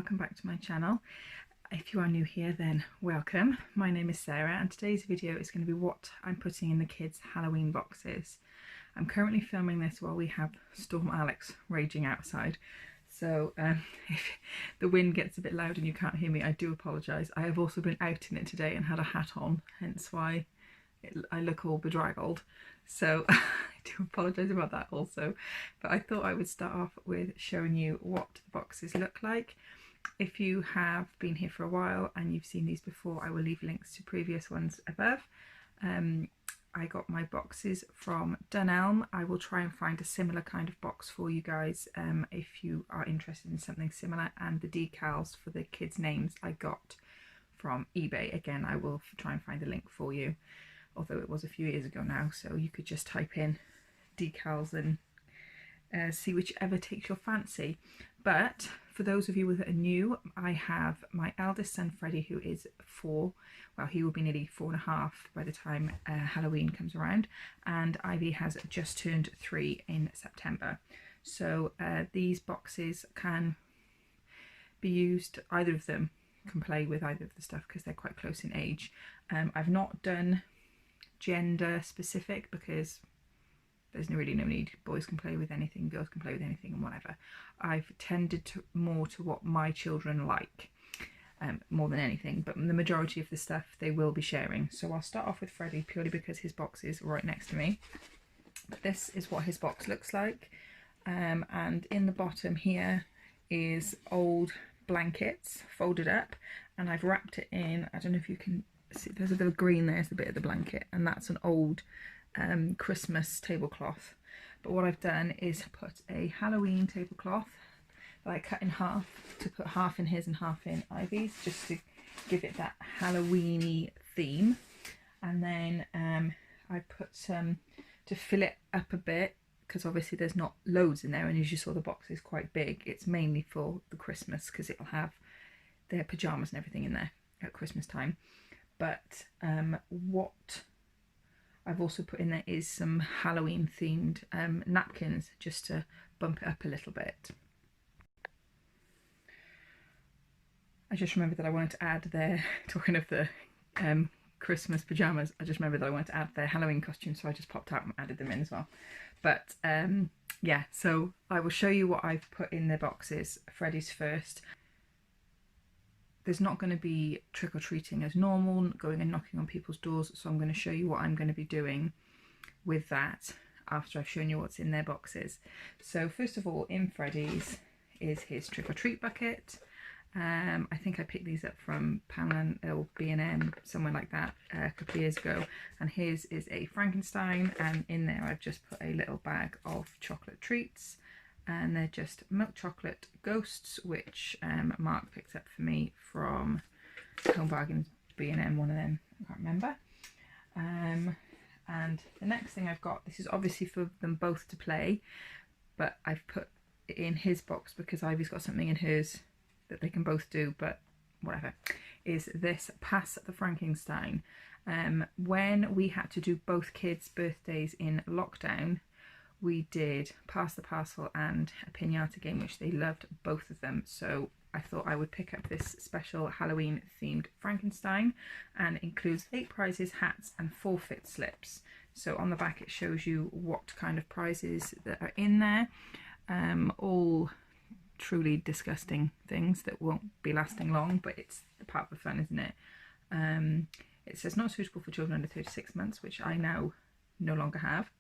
welcome back to my channel. If you are new here, then welcome. My name is Sarah and today's video is going to be what I'm putting in the kids' Halloween boxes. I'm currently filming this while we have Storm Alex raging outside, so if the wind gets a bit loud and you can't hear me, I do apologise. I have also been out in it today and had a hat on, hence why I look all bedraggled, so I do apologise about that also. But I thought I would start off with showing you what the boxes look like. If you have been here for a while and you've seen these before, I will leave links to previous ones above. I got my boxes from Dunn. I will try and find a similar kind of box for you guys if you are interested in something similar, and the decals for the kids' names I got from eBay. Again, I will try and find a link for you, although it was a few years ago now, so you could just type in decals and see whichever takes your fancy. But for those of you that are new, I have my eldest son Freddie, who is 4. Well, he will be nearly 4.5 by the time Halloween comes around, and Ivy has just turned 3 in September. So these boxes can be used, either of them can play with either of the stuff because they're quite close in age. I've not done gender specific because there's really no need. Boys can play with anything, girls can play with anything, and whatever. I've tended more to what my children like, more than anything, but the majority of the stuff they will be sharing. So I'll start off with Freddie purely because his box is right next to me. But this is what his box looks like, and in the bottom here is old blankets folded up, and I've wrapped it in, I don't know if you can see, there's a bit of green, there's the bit of the blanket, and that's an old Christmas tablecloth. But what I've done is put a Halloween tablecloth that I cut in half to put half in his and half in Ivy's, just to give it that Halloweeny theme. And then I put some to fill it up a bit, because obviously there's not loads in there, and as you saw the box is quite big. It's mainly for the Christmas because it'll have their pyjamas and everything in there at Christmas time. But what I've also put in there is some Halloween themed napkins, just to bump it up a little bit. I just remembered that I wanted to add their, talking of the Christmas pyjamas, I just remembered that I wanted to add their Halloween costumes, so I just popped out and added them in as well. But yeah, so I will show you what I've put in their boxes. Freddie's first. There's not going to be trick-or-treating as normal, going and knocking on people's doors, so I'm going to show you what I'm going to be doing with that after I've shown you what's in their boxes. So first of all, in Freddie's is his trick-or-treat bucket. I think I picked these up from Poundland or B&M, somewhere like that, a couple of years ago. And his is a Frankenstein, and in there I've just put a little bag of chocolate treats. And they're just milk chocolate ghosts, which Mark picked up for me from Home Bargains, B&M, one of them, I can't remember. And the next thing I've got, this is obviously for them both to play, but I've put it in his box because Ivy's got something in hers that they can both do, but whatever, is this Pass the Frankenstein. When we had to do both kids' birthdays in lockdown, we did Pass the Parcel and a Pinata game, which they loved, both of them. So I thought I would pick up this special Halloween themed Frankenstein, and includes 8 prizes, hats and forfeit slips. So on the back it shows you what kind of prizes that are in there, all truly disgusting things that won't be lasting long, but it's the part of the fun, isn't it? It says not suitable for children under 36 months, which I now no longer have.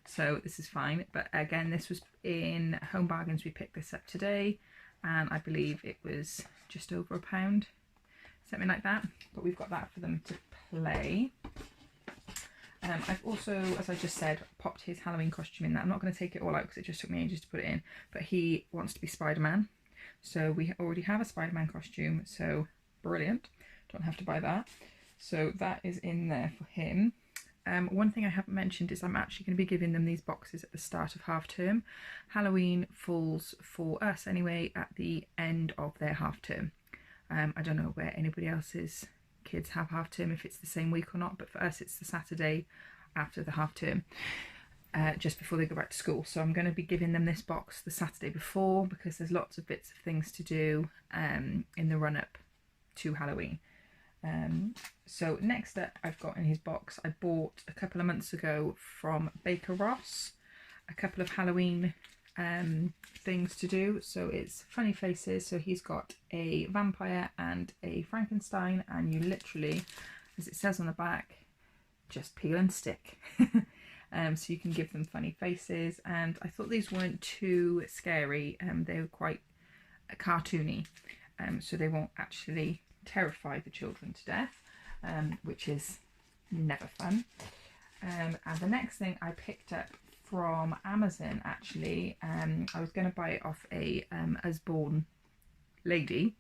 So this is fine. But again, this was in Home Bargains. We picked this up today, and I believe it was just over £1, something like that. But we've got that for them to play. I've also, as I just said, popped his Halloween costume in that. I'm not going to take it all out because it just took me ages to put it in, but he wants to be Spider-Man. So we already have a Spider-Man costume, so brilliant. Don't have to buy that. So that is in there for him. One thing I haven't mentioned is I'm actually going to be giving them these boxes at the start of half term. Halloween falls, for us anyway, at the end of their half term. I don't know where anybody else's kids have half term, if it's the same week or not, but for us it's the Saturday after the half term. just before they go back to school. So I'm going to be giving them this box the Saturday before, because there's lots of bits of things to do in the run-up to Halloween. So next up, I've got in his box, I bought a couple of months ago from Baker Ross a couple of Halloween things to do. So it's funny faces. So he's got a vampire and a Frankenstein, and you literally, as it says on the back, just peel and stick. So you can give them funny faces, and I thought these weren't too scary. They were quite cartoony, so they won't actually terrify the children to death, which is never fun. And the next thing I picked up from Amazon, actually, I was going to buy it off a Usborne lady,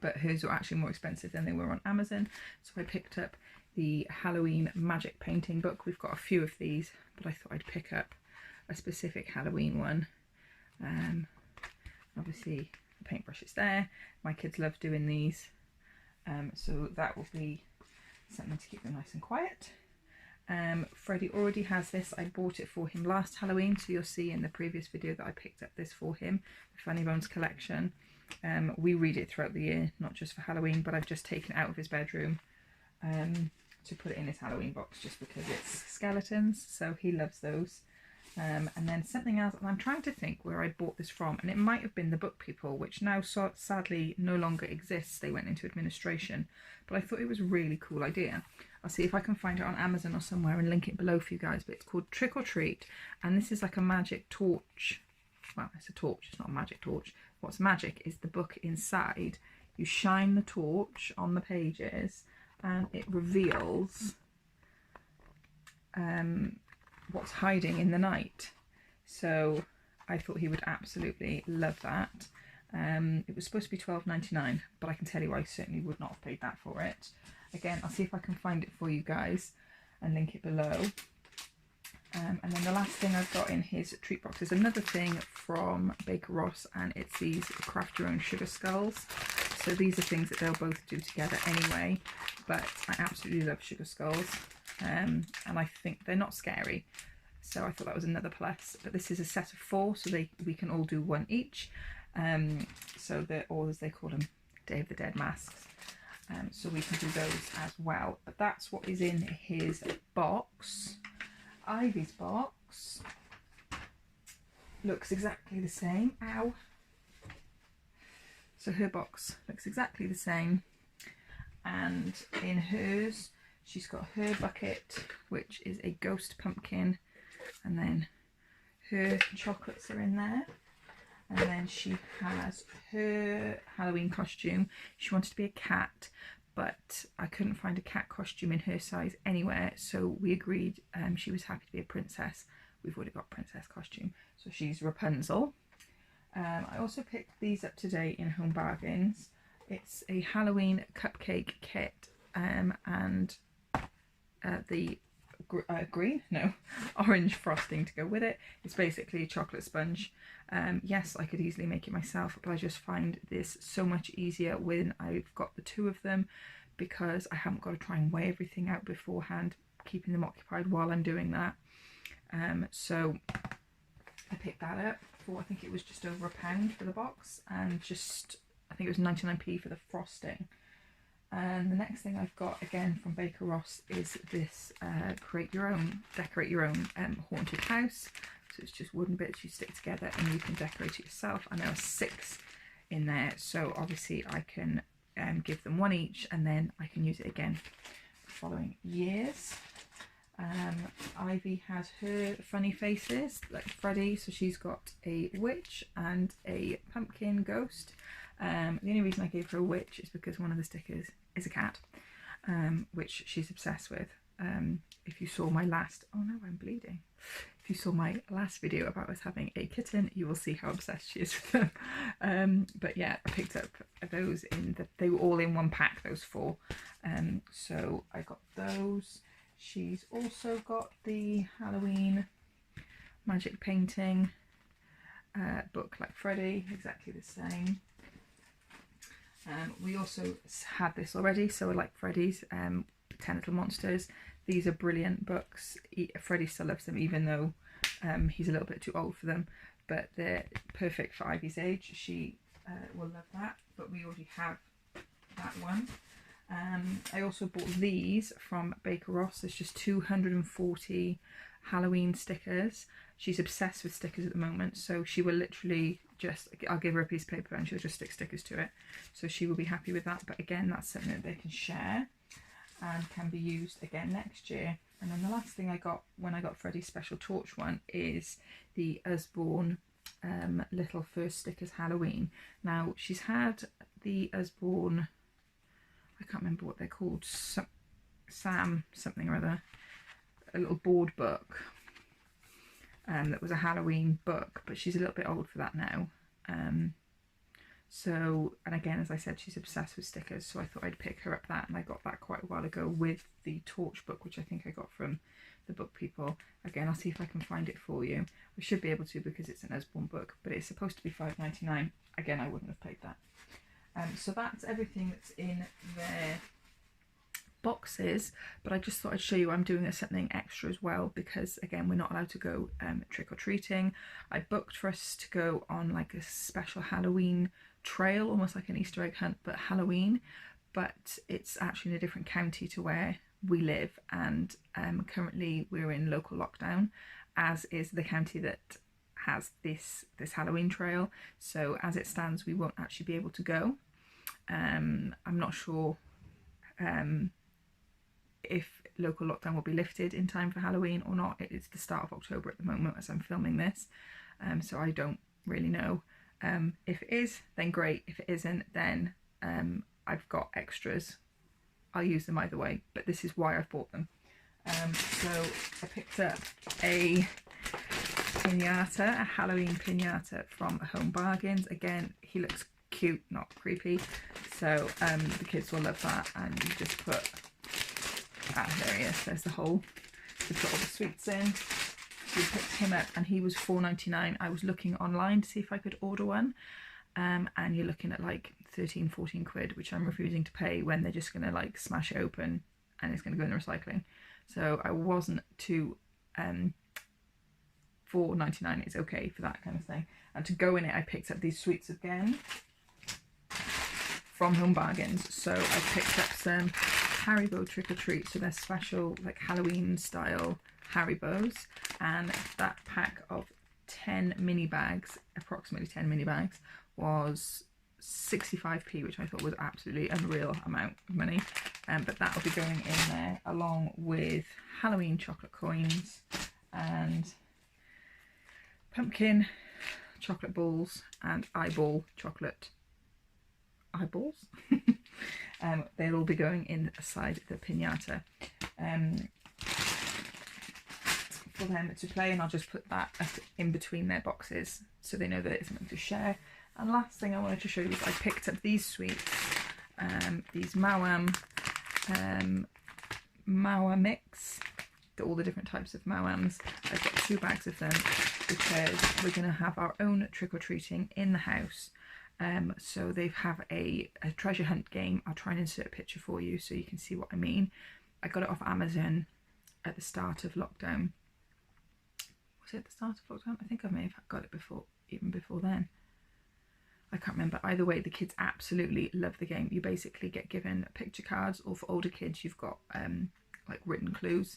but hers were actually more expensive than they were on Amazon, so I picked up the Halloween magic painting book. We've got a few of these, but I thought I'd pick up a specific Halloween one. Obviously the paintbrush is there. My kids love doing these, so that will be something to keep them nice and quiet. Freddie already has this. I bought it for him last Halloween, so you'll see in the previous video that I picked up this for him, the Funny Bones collection. We read it throughout the year, not just for Halloween, but I've just taken it out of his bedroom to put it in his Halloween box, just because it's skeletons, so he loves those. And then something else, and I'm trying to think where I bought this from, and it might have been the Book People, which now sadly no longer exists. They went into administration, but I thought it was a really cool idea. I'll see if I can find it on Amazon or somewhere and link it below for you guys, but it's called Trick or Treat, and this is like a magic torch. Well, it's a torch, it's not a magic torch. What's magic is the book inside. You shine the torch on the pages and it reveals what's hiding in the night. So I thought he would absolutely love that. It was supposed to be $12.99, but I can tell you I certainly would not have paid that for it. Again, I'll see if I can find it for you guys and link it below. And then the last thing I've got in his treat box is another thing from Baker Ross, and it's these craft your own sugar skulls. So these are things that they'll both do together anyway, but I absolutely love sugar skulls, and I think they're not scary, so I thought that was another plus. But this is a set of 4, so we can all do one each. So they're all, as they call them, Day of the Dead masks. So we can do those as well. But that's what is in his box. Ivy's box looks exactly the same. Ow. So her box looks exactly the same, and in hers she's got her bucket, which is a ghost pumpkin, and then her chocolates are in there, and then she has her Halloween costume. She wanted to be a cat, but I couldn't find a cat costume in her size anywhere, so we agreed she was happy to be a princess. We've already got princess costume, so she's Rapunzel. I also picked these up today in Home Bargains. It's a Halloween cupcake kit, and the orange frosting to go with it. It's basically a chocolate sponge. Yes, I could easily make it myself, but I just find this so much easier when I've got the 2 of them, because I haven't got to try and weigh everything out beforehand, keeping them occupied while I'm doing that. So I picked that up for, I think it was just over £1 for the box, and just, I think it was 99p for the frosting. And the next thing I've got, again from Baker Ross, is this decorate your own haunted house. So it's just wooden bits you stick together and you can decorate it yourself, and there are 6 in there, so obviously I can give them 1 each, and then I can use it again the following years. Ivy has her funny faces like Freddie, so she's got a witch and a pumpkin ghost. The only reason I gave her a witch is because one of the stickers is a cat, which she's obsessed with. If you saw my last, oh no, I'm bleeding. If you saw my last video about us having a kitten, you will see how obsessed she is with them. But yeah, I picked up those they were all in one pack, those 4. So I got those. She's also got the Halloween magic painting book like Freddie, exactly the same. We also had this already, so like Freddie's, 10 Little Monsters. These are brilliant books. Freddie still loves them, even though he's a little bit too old for them, but they're perfect for Ivy's age. She will love that, but we already have that one. I also bought these from Baker Ross. There's just 240 Halloween stickers. She's obsessed with stickers at the moment, so she will literally just, I'll give her a piece of paper and she'll just stick stickers to it, so she will be happy with that. But again, that's something that they can share and can be used again next year. And then the last thing I got when I got Freddie's special torch one is the Usborne little first stickers Halloween. Now she's had the Usborne, I can't remember what they're called, Sam something or other, a little board book that was a Halloween book, but she's a little bit old for that now. So, and again, as I said, she's obsessed with stickers, so I thought I'd pick her up that, and I got that quite a while ago with the torch book, which I think I got from the book people. Again, I'll see if I can find it for you. I should be able to because it's an Usborne book, but it's supposed to be $5.99. Again, I wouldn't have paid that. So that's everything that's in their boxes, but I just thought I'd show you I'm doing something extra as well, because again, we're not allowed to go trick-or-treating. I booked for us to go on like a special Halloween trail, almost like an Easter egg hunt, but Halloween, but it's actually in a different county to where we live, and currently we're in local lockdown, as is the county that has this Halloween trail. So as it stands, we won't actually be able to go. I'm not sure if local lockdown will be lifted in time for Halloween or not. It is the start of October at the moment as I'm filming this, so I don't really know. If it is, then great. If it isn't, then I've got extras. I'll use them either way, but this is why I've bought them. So I picked up a pinata, a Halloween pinata from Home Bargains. Again, he looks cute, not creepy, so the kids will love that. And you just put, there he is, there's the hole to put all the sweets in. So we picked him up and he was $4.99. I was looking online to see if I could order one, and you're looking at like 13-14 quid, which I'm refusing to pay when they're just gonna like smash it open and it's gonna go in the recycling. So I wasn't too $4.99 is okay for that kind of thing. And to go in it, I picked up these sweets again from Home Bargains. So I picked up some Haribo Trick or Treat, so they're special like Halloween style Haribos, and that pack of 10 mini bags, approximately 10 mini bags, was 65p, which I thought was absolutely unreal amount of money. But that will be going in there along with Halloween chocolate coins and pumpkin chocolate balls and eyeball chocolate eyeballs. They'll all be going inside the pinata for them to play, and I'll just put that in between their boxes so they know that it's something to share. And last thing I wanted to show you is I picked up these sweets, these Mawam mix, all the different types of Mawams. I've got 2 bags of them because we're going to have our own trick-or-treating in the house. So they have a treasure hunt game. I'll try and insert a picture for you so you can see what I mean. I got it off Amazon at the start of lockdown. Was it the start of lockdown? I think I may have got it before, even before then. I can't remember. Either way, the kids absolutely love the game. You basically get given picture cards, or for older kids you've got like written clues,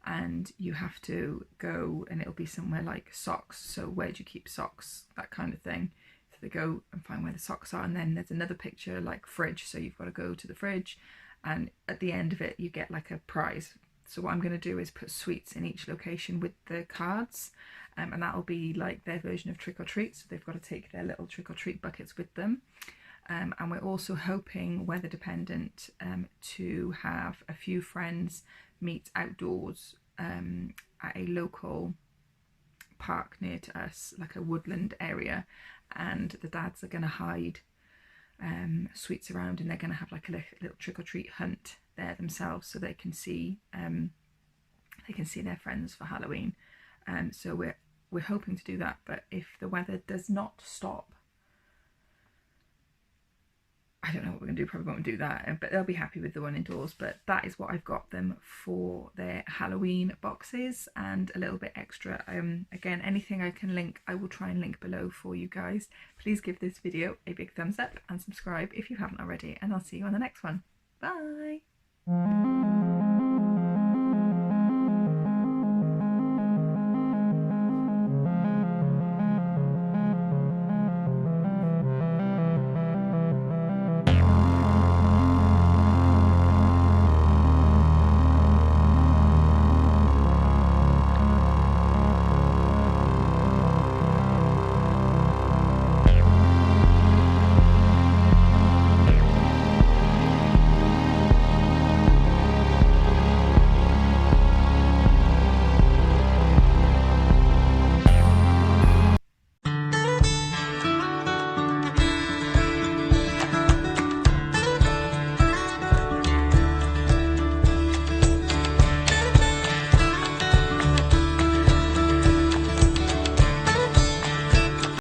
and you have to go, and it'll be somewhere like socks, so where do you keep socks, that kind of thing. So they go and find where the socks are, and then there's another picture like fridge, so you've got to go to the fridge, and at the end of it you get like a prize. So what I'm going to do is put sweets in each location with the cards, and that'll be like their version of trick or treat. So they've got to take their little trick or treat buckets with them. And we're also hoping, weather dependent, to have a few friends meet outdoors at a local park near to us, like a woodland area, and the dads are going to hide sweets around, and they're going to have like a little trick or treat hunt there themselves, so they can see their friends for Halloween. So we're hoping to do that, but if the weather does not stop, I don't know what we're going to do, probably won't do that, but they'll be happy with the one indoors. But that is what I've got them for their Halloween boxes, and a little bit extra. Again, anything I can link, I will try and link below for you guys. Please give this video a big thumbs up and subscribe if you haven't already, and I'll see you on the next one. Bye!